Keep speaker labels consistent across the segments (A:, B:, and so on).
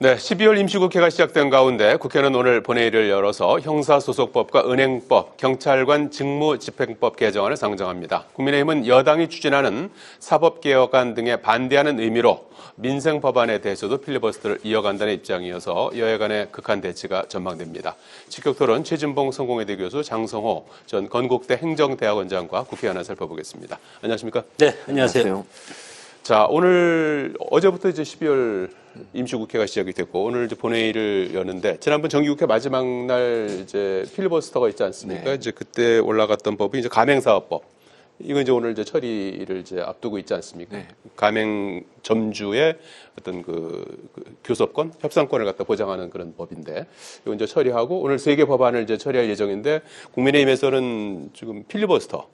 A: 네, 12월 임시국회가 시작된 가운데 국회는 오늘 본회의를 열어서 형사소송법과 은행법, 경찰관 직무집행법 개정안을 상정합니다. 국민의힘은 여당이 추진하는 사법개혁안 등에 반대하는 의미로 민생 법안에 대해서도 필리버스터를 이어간다는 입장이어서 여야 간의 극한 대치가 전망됩니다. 직격토론 최진봉 성공회대 교수, 장성호 전 건국대 행정대학원장과 국회안을 살펴보겠습니다. 안녕하십니까?
B: 네, 안녕하세요.
A: 자, 어제부터 이제 12월 임시국회가 시작이 됐고, 오늘 이제 본회의를 여는데, 지난번 정기국회 마지막 날 이제 필리버스터가 있지 않습니까?
B: 네.
A: 이제 그때 올라갔던 법이 이제 가맹사업법. 이거 이제 오늘 이제 처리를 이제 앞두고 있지 않습니까?
B: 네.
A: 가맹 점주의 어떤 그 교섭권, 협상권을 갖다 보장하는 그런 법인데, 이거 이제 처리하고 오늘 3개 법안을 이제 처리할 예정인데, 국민의힘에서는 지금 필리버스터,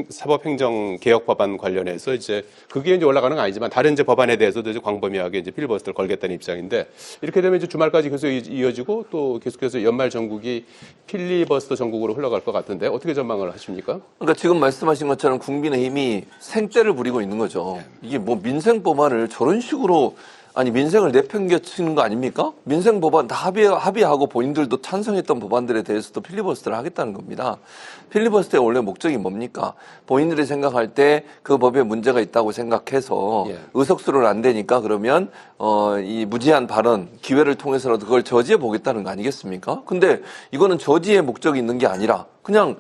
A: 사법행정개혁 법안 관련해서 이제 그게 이제 올라가는 건 아니지만 다른 이제 법안에 대해서도 이제 광범위하게 이제 필리버스터를 걸겠다는 입장인데, 이렇게 되면 이제 주말까지 계속 이어지고 또 계속해서 연말 전국이 필리버스터 전국으로 흘러갈 것 같은데 어떻게 전망을 하십니까?
B: 그러니까 지금 말씀하신 것처럼 국민의힘이 생떼를 부리고 있는 거죠. 이게 뭐 민생 법안을 저런 식으로 민생을 내팽개치는 거 아닙니까? 민생 법안 다 합의하고 본인들도 찬성했던 법안들에 대해서도 필리버스터를 하겠다는 겁니다. 필리버스터의 원래 목적이 뭡니까? 본인들이 생각할 때 그 법에 문제가 있다고 생각해서 의석수를 안 되니까 그러면 이 무제한 발언 기회를 통해서라도 그걸 저지해 보겠다는 거 아니겠습니까? 근데 이거는 저지의 목적이 있는 게 아니라 그냥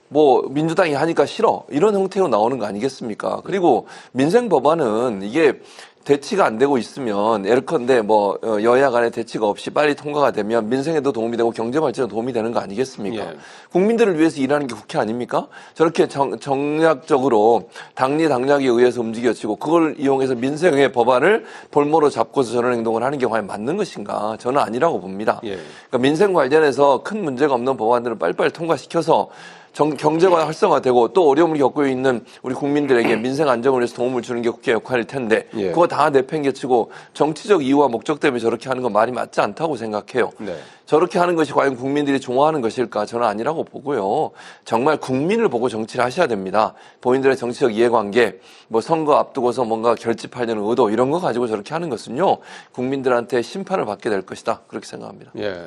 B: 뭐 민주당이 하니까 싫어 이런 형태로 나오는 거 아니겠습니까? 그리고 민생 법안은 이게 대치가 안 되고 있으면 예컨대 뭐 여야 간의 대치가 없이 빨리 통과가 되면 민생에도 도움이 되고 경제 발전에 도움이 되는 거 아니겠습니까?
A: 예.
B: 국민들을 위해서 일하는 게 국회 아닙니까? 저렇게 정략적으로 당리당략에 의해서 움직여지고 그걸 이용해서 민생의 법안을 볼모로 잡고서 저런 행동을 하는 게 과연 맞는 것인가? 저는 아니라고 봅니다.
A: 예.
B: 그러니까 민생 관련해서 큰 문제가 없는 법안들을 빨리빨리 통과시켜서 경제가 활성화되고 또 어려움을 겪고 있는 우리 국민들에게 민생 안정을 위해서 도움을 주는 게 국회 역할일 텐데 그거 다 내팽개치고 정치적 이유와 목적 때문에 저렇게 하는 건 말이 맞지 않다고 생각해요.
A: 네.
B: 저렇게 하는 것이 과연 국민들이 좋아하는 것일까? 저는 아니라고 보고요. 정말 국민을 보고 정치를 하셔야 됩니다. 본인들의 정치적 이해관계, 뭐 선거 앞두고서 뭔가 결집하려는 의도 이런 거 가지고 저렇게 하는 것은요. 국민들한테 심판을 받게 될 것이다. 그렇게 생각합니다.
A: 예,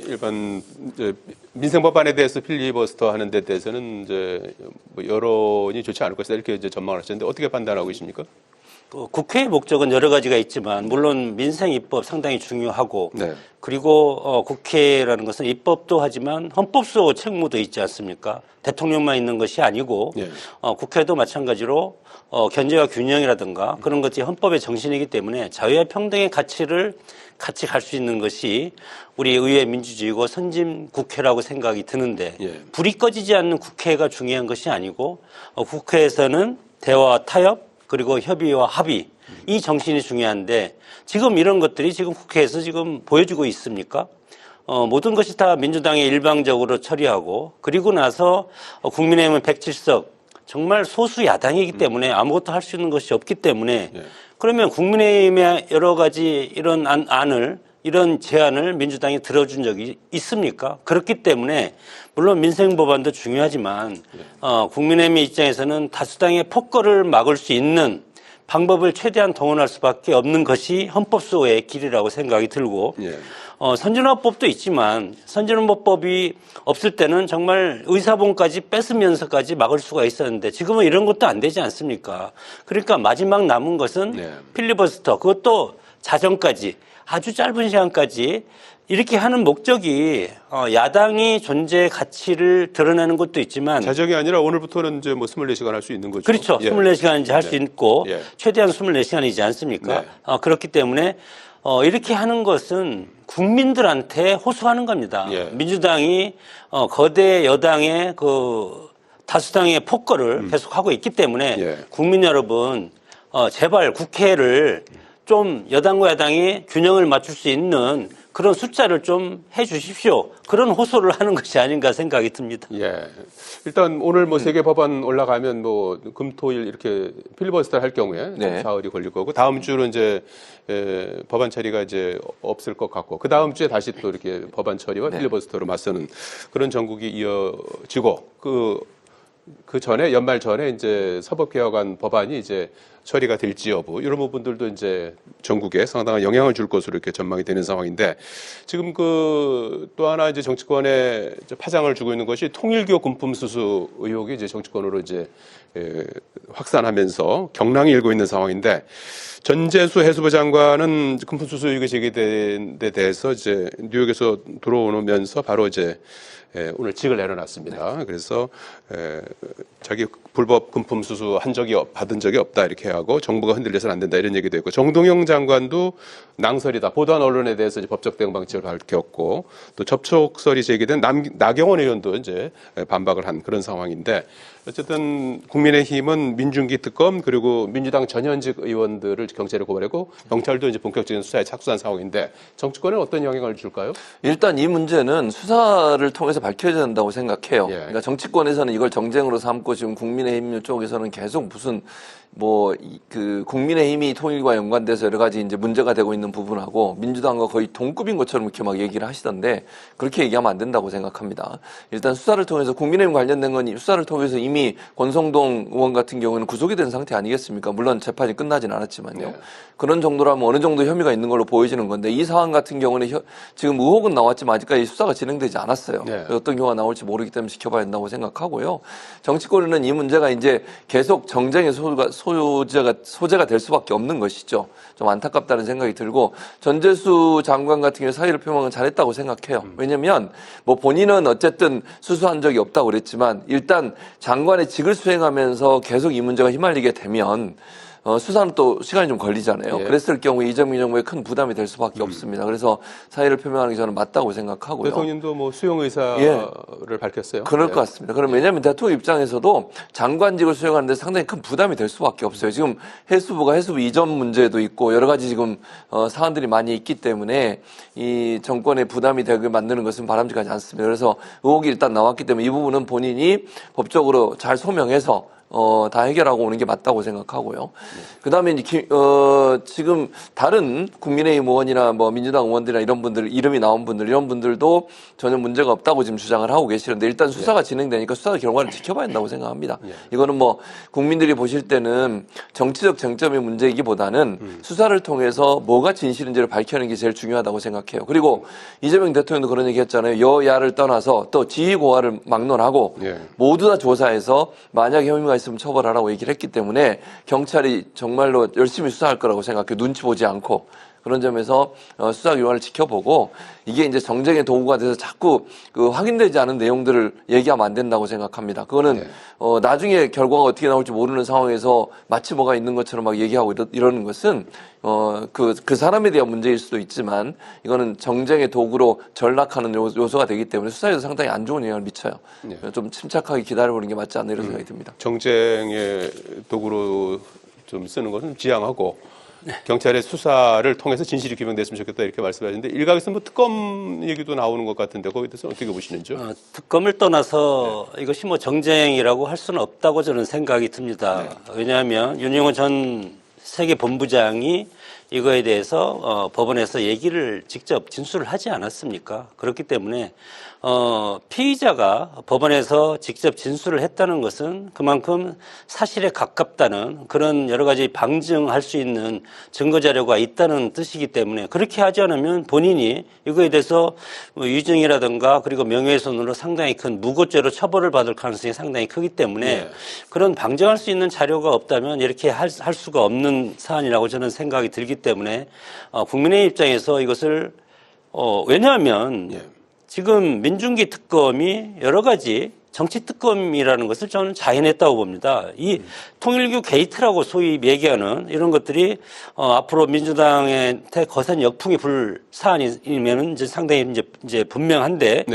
A: 일반 이제 민생 법안에 대해서 필리버스터 하는 데 대해서는 이제 뭐 여론이 좋지 않을 것이다 이렇게 이제 전망을 하셨는데 어떻게 판단하고 계십니까?
C: 국회의 목적은 여러 가지가 있지만 물론 민생 입법 상당히 중요하고
A: 네.
C: 그리고 국회라는 것은 입법도 하지만 헌법소 책무도 있지 않습니까? 대통령만 있는 것이 아니고 국회도 마찬가지로 견제와 균형이라든가 그런 것이 헌법의 정신이기 때문에 자유와 평등의 가치를 같이 갈 수 있는 것이 우리 의회 민주주의고 선진 국회라고 생각이 드는데 불이 꺼지지 않는 국회가 중요한 것이 아니고 국회에서는 대화와 타협 그리고 협의와 합의 이 정신이 중요한데 지금 이런 것들이 지금 국회에서 지금 보여주고 있습니까? 모든 것이 다 민주당이 일방적으로 처리하고 그리고 나서 국민의힘은 107석 정말 소수 야당이기 때문에 아무것도 할 수 있는 것이 없기 때문에 그러면 국민의힘의 여러 가지 이런 이런 제안을 민주당이 들어준 적이 있습니까? 그렇기 때문에 물론 민생 법안도 중요하지만 국민의힘의 입장에서는 다수당의 폭거를 막을 수 있는 방법을 최대한 동원할 수밖에 없는 것이 헌법소의 길이라고 생각이 들고 선진화법도 있지만 선진화법이 없을 때는 정말 의사봉까지 뺏으면서까지 막을 수가 있었는데 지금은 이런 것도 안 되지 않습니까? 그러니까 마지막 남은 것은 필리버스터 그것도 자정까지 아주 짧은 시간까지 이렇게 하는 목적이 야당이 존재 가치를 드러내는 것도 있지만
A: 자정이 아니라 오늘부터는 이제 뭐 24시간 할 수 있는 거죠.
C: 그렇죠. 24시간인지 할 수 있고 최대한 24시간이지 않습니까? 그렇기 때문에 이렇게 하는 것은 국민들한테 호소하는 겁니다. 민주당이 거대 여당의 그 다수당의 폭거를 계속하고 있기 때문에 국민 여러분 제발 국회를 좀 여당과 야당이 균형을 맞출 수 있는 그런 숫자를 좀 해 주십시오. 그런 호소를 하는 것이 아닌가 생각이 듭니다.
A: 일단 오늘 뭐 3개 법안 올라가면 뭐 금토일 이렇게 필리버스터 할 경우에 사흘이 걸릴 거고 다음 주는 이제 법안 처리가 이제 없을 것 같고 그 다음 주에 다시 또 이렇게 법안 처리와 필리버스터로 맞서는 그런 전국이 이어지고 그 전에 연말 전에 이제 사법개혁안 법안이 이제 처리가 될지 여부 이런 부분들도 이제 전국에 상당한 영향을 줄 것으로 이렇게 전망이 되는 상황인데 지금 그 또 하나 이제 정치권에 이제 파장을 주고 있는 것이 통일교 군품 수수 의혹이 이제 정치권으로 이제 확산하면서 경랑이 일고 있는 상황인데 전재수 해수부 장관은 군품 수수 의혹이 제기된 데 대해서 이제 뉴욕에서 들어오면서 바로 이제 오늘 직을 내려놨습니다. 그래서 자기 불법 금품 수수 받은 적이 없다 이렇게 하고 정부가 흔들려서는 안 된다 이런 얘기도 했고 정동영 장관도 낭설이다 보도한 언론에 대해서 이제 법적 대응 방침을 밝혔고 또 접촉설이 제기된 나경원 의원도 이제 반박을 한 그런 상황인데 어쨌든 국민의힘은 민중기 특검 그리고 민주당 전현직 의원들을 경찰에 고발했고 경찰도 이제 본격적인 수사에 착수한 상황인데 정치권에 어떤 영향을 줄까요?
B: 일단 이 문제는 수사를 통해서 밝혀져야 된다고 생각해요.
A: 예.
B: 그러니까 정치권에서는 이걸 정쟁으로 삼고 지금 국민의힘 쪽에서는 계속 무슨 그 국민의힘이 통일과 연관돼서 여러 가지 이제 문제가 되고 있는 부분하고 민주당과 거의 동급인 것처럼 이렇게 막 얘기를 하시던데 그렇게 얘기하면 안 된다고 생각합니다. 일단 수사를 통해서 국민의힘 관련된 건 수사를 통해서 이미 권성동 의원 같은 경우는 구속이 된 상태 아니겠습니까? 물론 재판이 끝나진 않았지만요.
A: 네.
B: 그런 정도라면 어느 정도 혐의가 있는 걸로 보여지는 건데 이 상황 같은 경우는 지금 의혹은 나왔지만 아직까지 수사가 진행되지 않았어요.
A: 네.
B: 어떤 경우가 나올지 모르기 때문에 지켜봐야 된다고 생각하고요. 정치권에는 이 문제가 이제 계속 정쟁의 소재가 될 수밖에 없는 것이죠. 좀 안타깝다는 생각이 들고 전재수 장관 같은 경우 사의를 표명은 잘했다고 생각해요. 왜냐하면 본인은 어쨌든 수수한 적이 없다고 그랬지만 일단 장관의 직을 수행하면서 계속 이 문제가 휘말리게 되면 수사는 또 시간이 좀 걸리잖아요.
A: 예.
B: 그랬을 경우에 이재명 정부에 큰 부담이 될 수밖에 없습니다. 그래서 사의를 표명하는 게 저는 맞다고 생각하고요.
A: 대통령도 수용 의사를 밝혔어요.
B: 그럴
A: 네.
B: 것 같습니다. 그럼 왜냐하면 대통령 입장에서도 장관직을 수행하는데 상당히 큰 부담이 될 수밖에 없어요. 지금 해수부 이전 문제도 있고 여러 가지 지금 사안들이 많이 있기 때문에 이 정권에 부담이 되게 만드는 것은 바람직하지 않습니다. 그래서 의혹이 일단 나왔기 때문에 이 부분은 본인이 법적으로 잘 소명해서 다 해결하고 오는 게 맞다고 생각하고요. 그다음에 이제 지금 다른 국민의힘 의원이나 민주당 의원들이나 이런 분들 이름이 나온 분들 이런 분들도 전혀 문제가 없다고 지금 주장을 하고 계시는데 일단 수사가 진행되니까 수사 결과를 지켜봐야 한다고 생각합니다. 이거는 국민들이 보실 때는 정치적 쟁점의 문제이기보다는 수사를 통해서 뭐가 진실인지를 밝혀내는 게 제일 중요하다고 생각해요. 그리고 이재명 대통령도 그런 얘기했잖아요. 여야를 떠나서 또 지휘고하를 막론하고 모두 다 조사해서 만약에 혐의가 있으면 처벌하라고 얘기를 했기 때문에 경찰이 정말로 열심히 수사할 거라고 생각해요. 눈치 보지 않고. 그런 점에서 수사 결과를 지켜보고 이게 이제 정쟁의 도구가 돼서 자꾸 확인되지 않은 내용들을 얘기하면 안 된다고 생각합니다. 그거는 나중에 결과가 어떻게 나올지 모르는 상황에서 마치 뭐가 있는 것처럼 막 얘기하고 이러는 것은 그 사람에 대한 문제일 수도 있지만 이거는 정쟁의 도구로 전락하는 요소가 되기 때문에 수사에도 상당히 안 좋은 영향을 미쳐요. 좀 침착하게 기다려보는 게 맞지 않나 이런 생각이 듭니다.
A: 정쟁의 도구로 좀 쓰는 것은 지양하고 경찰의 수사를 통해서 진실이 규명됐으면 좋겠다 이렇게 말씀하셨는데 일각에서 특검 얘기도 나오는 것 같은데 거기에 대해서 어떻게 보시는지요?
C: 특검을 떠나서 이것이 정쟁이라고 할 수는 없다고 저는 생각이 듭니다. 왜냐하면 윤영호 전 세계본부장이 이거에 대해서 법원에서 얘기를 직접 진술을 하지 않았습니까? 그렇기 때문에 피의자가 법원에서 직접 진술을 했다는 것은 그만큼 사실에 가깝다는 그런 여러 가지 방증할 수 있는 증거 자료가 있다는 뜻이기 때문에 그렇게 하지 않으면 본인이 이거에 대해서 위증이라든가 그리고 명예훼손으로 상당히 큰 무고죄로 처벌을 받을 가능성이 상당히 크기 때문에 그런 방증할 수 있는 자료가 없다면 이렇게 할 수가 없는 사안이라고 저는 생각이 들기 때문에 국민의 입장에서 이것을 왜냐하면 지금 민중기 특검이 여러 가지 정치 특검이라는 것을 저는 자인했다고 봅니다. 이 통일교 게이트라고 소위 얘기하는 이런 것들이 앞으로 민주당한테 거센 역풍이 불 사안이면은 이제 상당히 이제 분명한데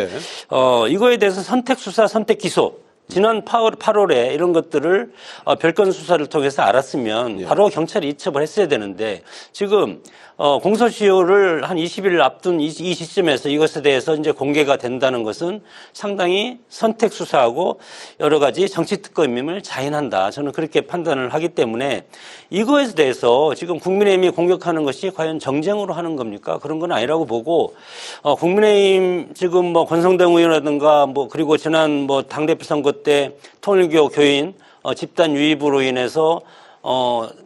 C: 이거에 대해서 선택 수사, 선택 기소 지난 8월에 이런 것들을 별건 수사를 통해서 알았으면 바로 경찰이 이첩을 했어야 되는데 지금 공소시효를 한 20일 앞둔 이 시점에서 이것에 대해서 이제 공개가 된다는 것은 상당히 선택 수사하고 여러 가지 정치 특검임을 자인한다. 저는 그렇게 판단을 하기 때문에 이거에 대해서 지금 국민의힘이 공격하는 것이 과연 정쟁으로 하는 겁니까? 그런 건 아니라고 보고 국민의힘 지금 권성동 의원이라든가 그리고 지난 당대표 선거 때 통일교 교인 집단 유입으로 인해서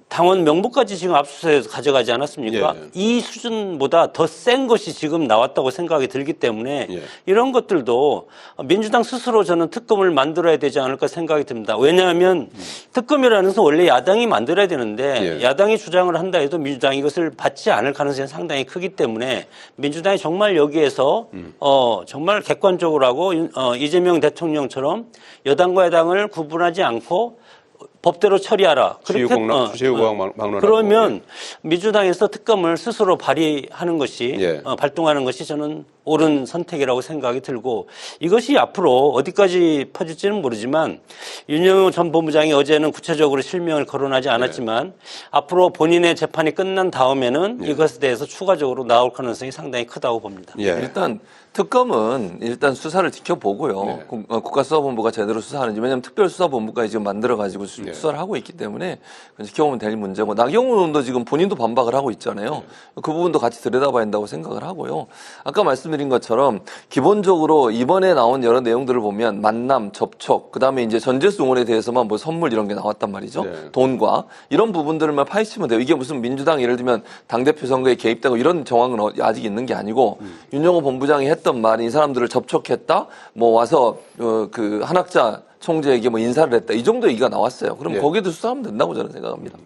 C: 당원 명부까지 지금 압수수색해서 가져가지 않았습니까?
A: 예.
C: 이 수준보다 더 센 것이 지금 나왔다고 생각이 들기 때문에
A: 예.
C: 이런 것들도 민주당 스스로 저는 특검을 만들어야 되지 않을까 생각이 듭니다. 왜냐하면 특검이라는 것은 원래 야당이 만들어야 되는데
A: 예.
C: 야당이 주장을 한다 해도 민주당이 이것을 받지 않을 가능성이 상당히 크기 때문에 민주당이 정말 여기에서 정말 객관적으로 하고 이재명 대통령처럼 여당과 야당을 구분하지 않고 법대로 처리하라.
A: 주제구강
C: 그러면 민주당에서 특검을 스스로 발의하는 것이
A: 예.
C: 발동하는 것이 저는 옳은 선택이라고 생각이 들고 이것이 앞으로 어디까지 퍼질지는 모르지만 윤영호 전 본부장이 어제는 구체적으로 실명을 거론하지 않았지만 앞으로 본인의 재판이 끝난 다음에는 이것에 대해서 추가적으로 나올 가능성이 상당히 크다고 봅니다.
A: 예.
B: 일단 특검은 일단 수사를 지켜보고요.
A: 네.
B: 국가수사본부가 제대로 수사하는지, 왜냐하면 특별수사본부까지 지금 만들어가지고 수사를 하고 있기 때문에 지켜보면 될 문제고, 나경원 의원도 지금 본인도 반박을 하고 있잖아요. 그 부분도 같이 들여다봐야 한다고 생각을 하고요. 아까 말씀드린 것처럼 기본적으로 이번에 나온 여러 내용들을 보면 만남, 접촉, 그다음에 이제 전재수 의원에 대해서만 뭐 선물 이런 게 나왔단 말이죠.
A: 네.
B: 돈과 이런 부분들만 파헤치면 돼요. 이게 무슨 민주당 예를 들면 당대표 선거에 개입되고 이런 정황은 아직 있는 게 아니고 윤영호 본부장이 했던 말이 이 사람들을 접촉했다, 뭐 와서 그 한학자 총재에게 뭐 인사를 했다, 이 정도 얘기가 나왔어요. 그럼
A: 예.
B: 거기도 수사하면 된다고 저는 생각합니다.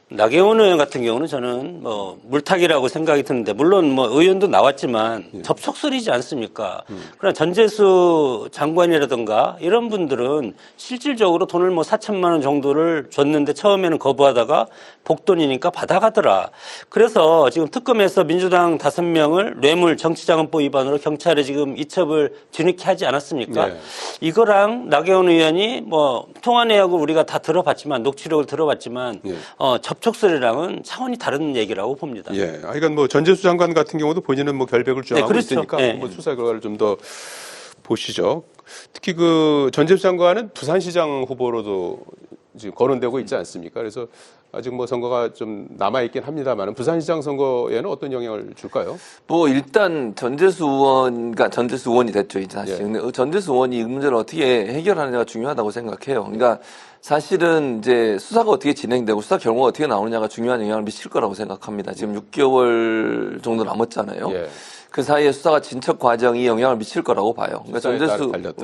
C: 나경원 의원 같은 경우는 저는 뭐 물타기라고 생각이 드는데 물론 뭐 의원도 나왔지만 접촉설이지 않습니까? 그러나 전재수 장관이라든가 이런 분들은 실질적으로 돈을 뭐 4천만 원 정도를 줬는데 처음에는 거부하다가 복돈이니까 받아가더라. 그래서 지금 특검에서 민주당 5명을 뇌물 정치자금법 위반으로 경찰에 지금 이첩을 뒤늦게 하지 않았습니까?
A: 네.
C: 이거랑 나경원 의원이 뭐 통화 내역을 우리가 다 들어봤지만 녹취록을 들어봤지만
A: 예.
C: 접촉설이랑은 차원이 다른 얘기라고 봅니다.
A: 예. 그러니까 뭐 전재수 장관 같은 경우도 본인은 뭐 결백을 주장하고
C: 그렇죠.
A: 있으니까
C: 네.
A: 뭐 수사 결과를 좀 더 보시죠. 특히 그 전재수 장관은 부산시장 후보로도 지금 거론되고 있지 않습니까? 그래서 아직 뭐 선거가 좀 남아 있긴 합니다만 부산시장 선거에는 어떤 영향을 줄까요?
B: 뭐 일단 전재수 의원이 됐죠, 이제 사실.
A: 예.
B: 근데 전재수 의원이 이 문제를 어떻게 해결하느냐가 중요하다고 생각해요. 그러니까 사실은 이제 수사가 어떻게 진행되고 수사 결과가 어떻게 나오느냐가 중요한 영향을 미칠 거라고 생각합니다. 지금 6개월 정도 남았잖아요.
A: 예.
B: 그 사이에 수사가 진척 과정이 영향을 미칠 거라고 봐요. 그러니까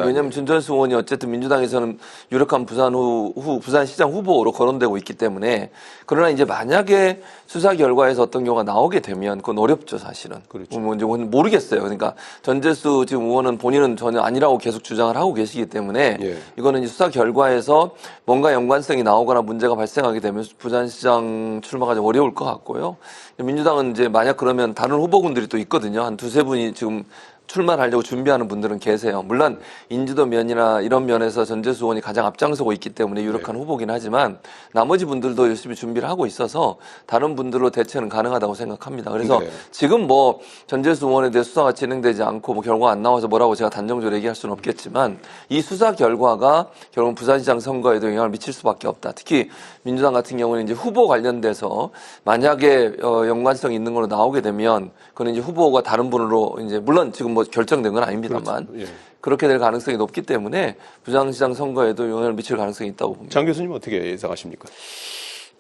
B: 왜냐하면 전재수 의원이 어쨌든 민주당에서는 유력한 부산시장 후보로 거론되고 있기 때문에, 그러나 이제 만약에 수사 결과에서 어떤 경우가 나오게 되면 그건 어렵죠, 사실은.
A: 그렇죠.
B: 뭐 이제 모르겠어요. 그러니까 전재수 지금 의원은 본인은 전혀 아니라고 계속 주장을 하고 계시기 때문에
A: 예.
B: 이거는 이제 수사 결과에서 뭔가 연관성이 나오거나 문제가 발생하게 되면 부산시장 출마가 좀 어려울 것 같고요. 민주당은 이제 만약 그러면 다른 후보군들이 또 있거든요. 한 두세 분이 지금 출마를 하려고 준비하는 분들은 계세요. 물론 인지도 면이나 이런 면에서 전재수 의원이 가장 앞장서고 있기 때문에 유력한 후보긴 하지만 나머지 분들도 열심히 준비를 하고 있어서 다른 분들로 대체는 가능하다고 생각합니다. 그래서 지금 뭐 전재수 의원에 대해 수사가 진행되지 않고 뭐 결과가 안 나와서 뭐라고 제가 단정적으로 얘기할 수는 없겠지만 이 수사 결과가 결국 부산시장 선거에도 영향을 미칠 수밖에 없다. 특히 민주당 같은 경우는 이제 후보 관련돼서 만약에 연관성 있는 걸로 나오게 되면 그건 이제 후보가 다른 분으로 이제 물론 지금 뭐 결정된 건 아닙니다만
A: 그렇죠. 예.
B: 그렇게 될 가능성이 높기 때문에 부산시장 선거에도 영향을 미칠 가능성이 있다고 봅니다.
A: 장 교수님 어떻게 예상하십니까?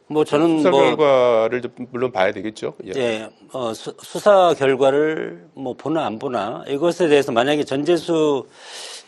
C: 뭐 저는
A: 수사 결과를 물론 봐야 되겠죠. 예.
C: 수사 결과를 뭐 보나 안 보나 이것에 대해서 만약에 전재수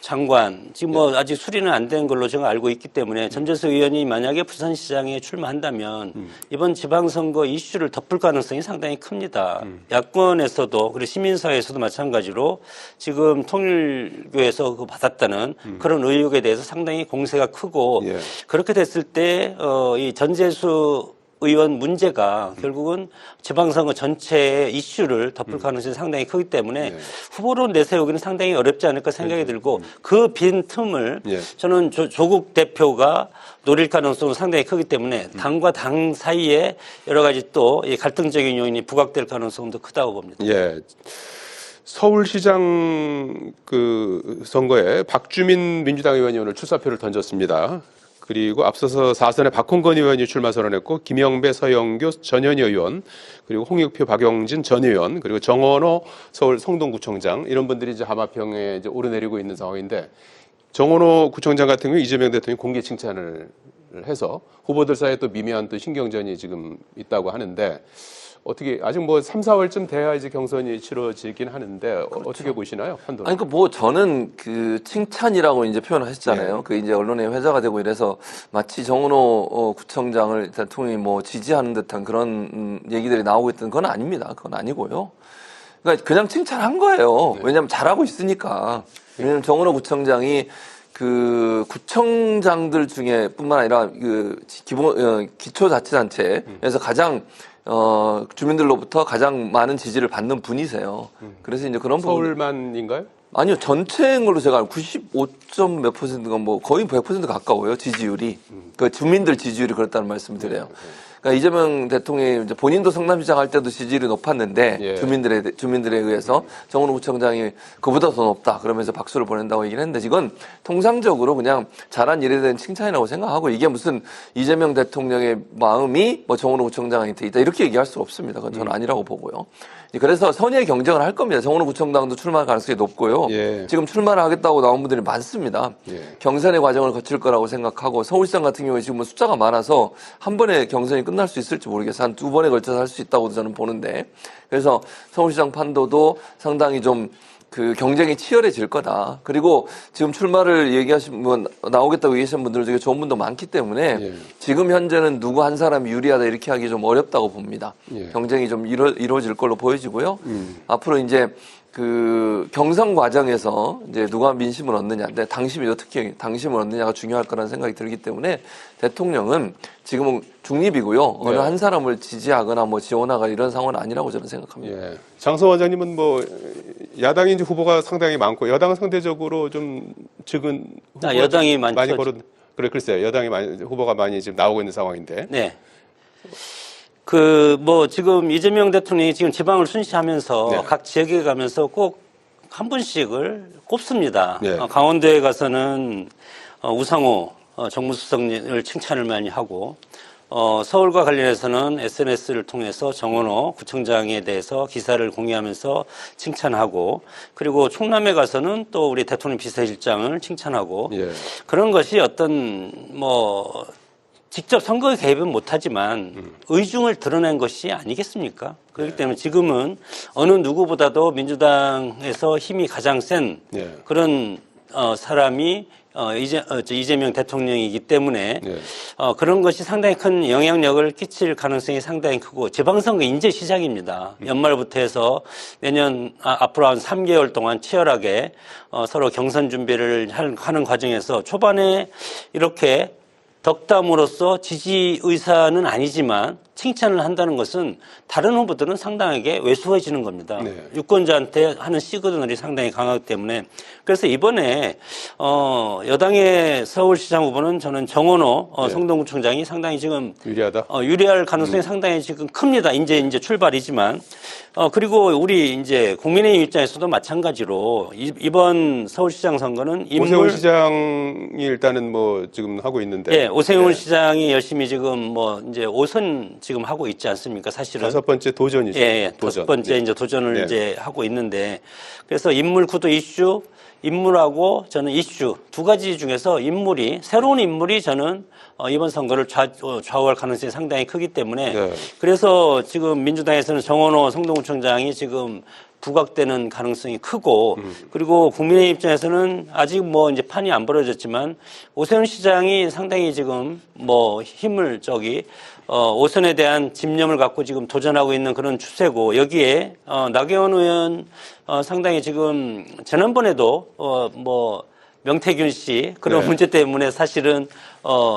C: 장관 지금 뭐 아직 수리는 안 된 걸로 제가 알고 있기 때문에 전재수 의원이 만약에 부산시장에 출마한다면 이번 지방선거 이슈를 덮을 가능성이 상당히 큽니다. 야권에서도 그리고 시민사회에서도 마찬가지로 지금 통일교에서 받았다는 그런 의혹에 대해서 상당히 공세가 크고
A: 예.
C: 그렇게 됐을 때 이 전재수 의원 문제가 결국은 지방선거 전체의 이슈를 덮을 가능성이 상당히 크기 때문에 후보로 내세우기는 상당히 어렵지 않을까 생각이 들고 그 빈 틈을 저는 조국 대표가 노릴 가능성은 상당히 크기 때문에 당과 당 사이에 여러 가지 또 갈등적인 요인이 부각될 가능성도 크다고 봅니다.
A: 예. 서울시장 그 선거에 박주민 민주당 의원이 오늘 출사표를 던졌습니다. 그리고 앞서서 4선에 박홍건 의원이 출마 선언했고 김영배, 서영교, 전현희 의원, 그리고 홍익표, 박영진 전 의원, 그리고 정원호 서울 성동구청장 이런 분들이 이제 하마평에 이제 오르내리고 있는 상황인데 정원호 구청장 같은 경우 이재명 대통령이 공개 칭찬을 해서 후보들 사이에 또 미묘한 또 신경전이 지금 있다고 하는데 어떻게 아직 뭐 3, 4월쯤 돼야 이제 경선이 치러지긴 하는데 어떻게 보시나요? 판도는?
B: 아니, 뭐 저는 그 칭찬이라고 이제 표현하셨잖아요. 그 이제 언론에 회자가 되고 이래서 마치 정은호 구청장을 대통령이 뭐 지지하는 듯한 그런 얘기들이 나오고 있던 건 아닙니다. 그건 아니고요. 그러니까 그냥 칭찬한 거예요. 왜냐하면 잘하고 있으니까. 왜냐하면 정은호 구청장이 그 구청장들 중에 뿐만 아니라 그 기초자치단체에서 가장 주민들로부터 가장 많은 지지를 받는 분이세요. 그래서 이제 그런 부분.
A: 서울만인가요?
B: 아니요, 전체인 걸로 제가 95점 몇 %가 뭐 거의 100% 가까워요, 지지율이. 그 주민들 지지율이 그렇다는 말씀을 드려요. 그러니까 이재명 대통령이 이제 본인도 성남시장 할 때도 지지율이 높았는데
A: 예.
B: 주민들에 의해서 정은호 구청장이 그보다 더 높다 그러면서 박수를 보낸다고 얘기를 했는데 이건 통상적으로 그냥 잘한 일에 대한 칭찬이라고 생각하고 이게 무슨 이재명 대통령의 마음이 뭐 정은호 구청장한테 있다 이렇게 얘기할 수 없습니다. 그건 저는 아니라고 보고요. 그래서 선의의 경쟁을 할 겁니다. 정은호 구청장도 출마할 가능성이 높고요.
A: 예.
B: 지금 출마를 하겠다고 나온 분들이 많습니다.
A: 예.
B: 경선의 과정을 거칠 거라고 생각하고 서울시장 같은 경우에 지금 뭐 숫자가 많아서 한 번에 경선이 끝날 수 있을지 모르겠어요. 한 2번에 걸쳐서 할 수 있다고 저는 보는데 그래서 서울시장 판도도 상당히 좀 그 경쟁이 치열해질 거다. 그리고 지금 출마를 얘기하신 분, 나오겠다고 얘기하신 분들 중에 좋은 분도 많기 때문에
A: 예.
B: 지금 현재는 누구 한 사람이 유리하다 이렇게 하기 좀 어렵다고 봅니다.
A: 예.
B: 경쟁이 좀 이루어질 걸로 보여지고요. 앞으로 이제 그 경선 과정에서 이제 누가 민심을 얻느냐, 근데 특히 당심을 얻느냐가 중요할 거라는 생각이 들기 때문에 대통령은 지금은 중립이고요. 어느 한 사람을 지지하거나 뭐 지원하거나 이런 상황은 아니라고 저는 생각합니다.
A: 예. 장소 원장님은 뭐 야당이 이제 후보가 상당히 많고 여당은 상대적으로 좀 적은 후보가
C: 여당이 많죠.
A: 많이 그래 글쎄요. 여당이 후보가 많이 지금 나오고 있는 상황인데.
C: 네. 뭐 지금 이재명 대통령이 지금 지방을 순시하면서
A: 네.
C: 각 지역에 가면서 꼭 한 분씩을 꼽습니다.
A: 네.
C: 강원도에 가서는 우상호 정무수석을 칭찬을 많이 하고 서울과 관련해서는 SNS를 통해서 정은호 구청장에 대해서 기사를 공유하면서 칭찬하고 그리고 충남에 가서는 또 우리 대통령 비서실장을 칭찬하고
A: 예.
C: 그런 것이 어떤 뭐 직접 선거에 개입은 못하지만 의중을 드러낸 것이 아니겠습니까? 그렇기 때문에 지금은 어느 누구보다도 민주당에서 힘이 가장 센
A: 예.
C: 그런 사람이 이재명 대통령이기 때문에 그런 것이 상당히 큰 영향력을 끼칠 가능성이 상당히 크고 지방선거 이제 시작입니다. 연말부터 해서 내년 앞으로 한 3개월 동안 치열하게 서로 경선 준비를 하는 과정에서 초반에 이렇게 덕담으로써 지지 의사는 아니지만 칭찬을 한다는 것은 다른 후보들은 상당하게 왜소해지는 겁니다.
A: 네.
C: 유권자한테 하는 시그널이 상당히 강하기 때문에 그래서 이번에 여당의 서울시장 후보는 저는 정원호 성동구청장이 상당히 지금
A: 유리하다.
C: 유리할 가능성이 상당히 지금 큽니다. 이제 출발이지만 그리고 우리 이제 국민의힘 입장에서도 마찬가지로 이번 서울시장 선거는
A: 오세훈 시장이 일단은 뭐 지금 하고 있는데.
C: 예, 오세훈 시장이 열심히 지금 뭐 이제 5선 지금 하고 있지 않습니까? 사실은
A: 5번째 도전이죠.
C: 예,
A: 도전.
C: 5번째 이제 도전을 이제 하고 있는데 그래서 인물 구도 이슈, 인물하고 저는 이슈 두 가지 중에서 새로운 인물이 저는 이번 선거를 좌우할 가능성이 상당히 크기 때문에 그래서 지금 민주당에서는 정원호 성동구청장이 지금 부각되는 가능성이 크고 그리고 국민의 입장에서는 아직 뭐 이제 판이 안 벌어졌지만 오세훈 시장이 상당히 지금 뭐 힘을 5선에 대한 집념을 갖고 지금 도전하고 있는 그런 추세고 여기에 나경원 의원 상당히 지금 지난번에도 뭐 명태균 씨 그런 문제 때문에 사실은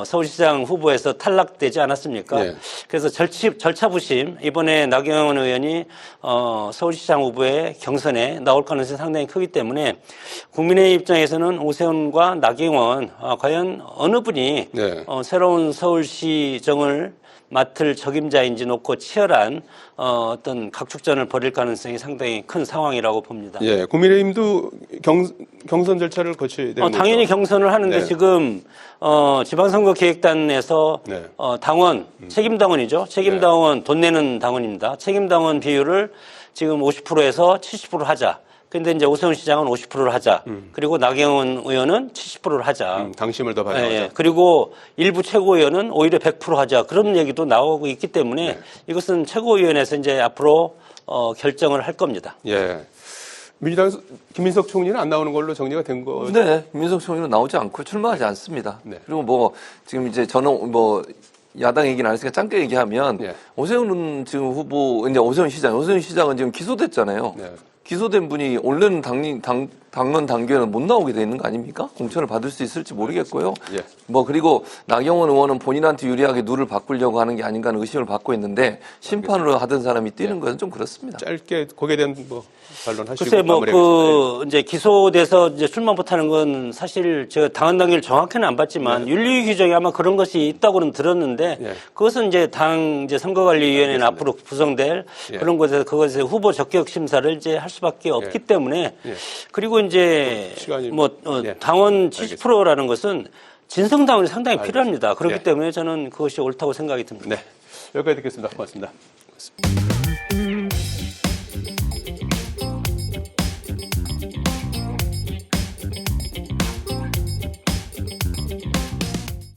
C: 서울시장 후보에서 탈락되지 않았습니까?
A: 네.
C: 그래서 절차부심 이번에 나경원 의원이 서울시장 후보의 경선에 나올 가능성이 상당히 크기 때문에 국민의 입장에서는 오세훈과 나경원 과연 어느 분이 새로운 서울시정을 맡을 적임자인지 놓고 치열한 어떤 각축전을 벌일 가능성이 상당히 큰 상황이라고 봅니다.
A: 예, 국민의힘도 경선 절차를 거쳐야 되는 거죠.
C: 당연히 경선을 하는데 지금 지방선거 기획단에서 당원 책임당원이죠. 책임당원 돈 내는 당원입니다. 책임당원 비율을 지금 50%에서 70% 하자. 근데 이제 오세훈 시장은 50%를 하자. 그리고 나경원 의원은 70%를 하자.
A: 당심을 더 받아가자.
C: 예, 그리고 일부 최고위원은 오히려 100% 하자. 그런 얘기도 나오고 있기 때문에 이것은 최고위원회에서 이제 앞으로 결정을 할 겁니다.
A: 예. 민주당 김민석 총리는 안 나오는 걸로 정리가 된 거죠?
B: 네, 김민석 총리는 나오지 않고 출마하지 않습니다.
A: 네.
B: 그리고 뭐 지금 이제 저는 뭐 야당 얘기는 안 했으니까 짧게 얘기하면
A: 예.
B: 오세훈은 지금 후보, 이제 오세훈 시장은 지금 기소됐잖아요.
A: 네.
B: 기소된 분이 원래는 당원 당규에는 못 나오게 돼 있는 거 아닙니까? 공천을 받을 수 있을지 모르겠고요.
A: 예.
B: 뭐 그리고 나경원 의원은 본인한테 유리하게 누를 바꾸려고 하는 게 아닌가 하는 의심을 받고 있는데 심판으로 하던 사람이 뛰는 것은 좀 그렇습니다.
A: 짧게 거기에 대한 뭐 반론하시고
C: 글쎄 뭐
A: 마무리하겠습니다.
C: 이제 기소돼서 이제 출마 못하는 건 사실 제가 당헌 당규를 정확히는 안 봤지만 윤리 규정에 아마 그런 것이 있다고는 들었는데
A: 네.
C: 그것은 이제 당 이제 선거관리위원회는 앞으로 구성될
A: 예.
C: 그런 것에서 그것에 후보 적격 심사를 이제 할 수밖에 없기 때문에
A: 예.
C: 그리고 이제
A: 시간이
C: 예.
A: 예.
C: 당원 70%라는 것은 진성당원이 상당히
A: 알겠습니다.
C: 필요합니다. 그렇기
A: 예.
C: 때문에 저는 그것이 옳다고 생각이 듭니다.
A: 네. 여기까지 듣겠습니다. 고맙습니다.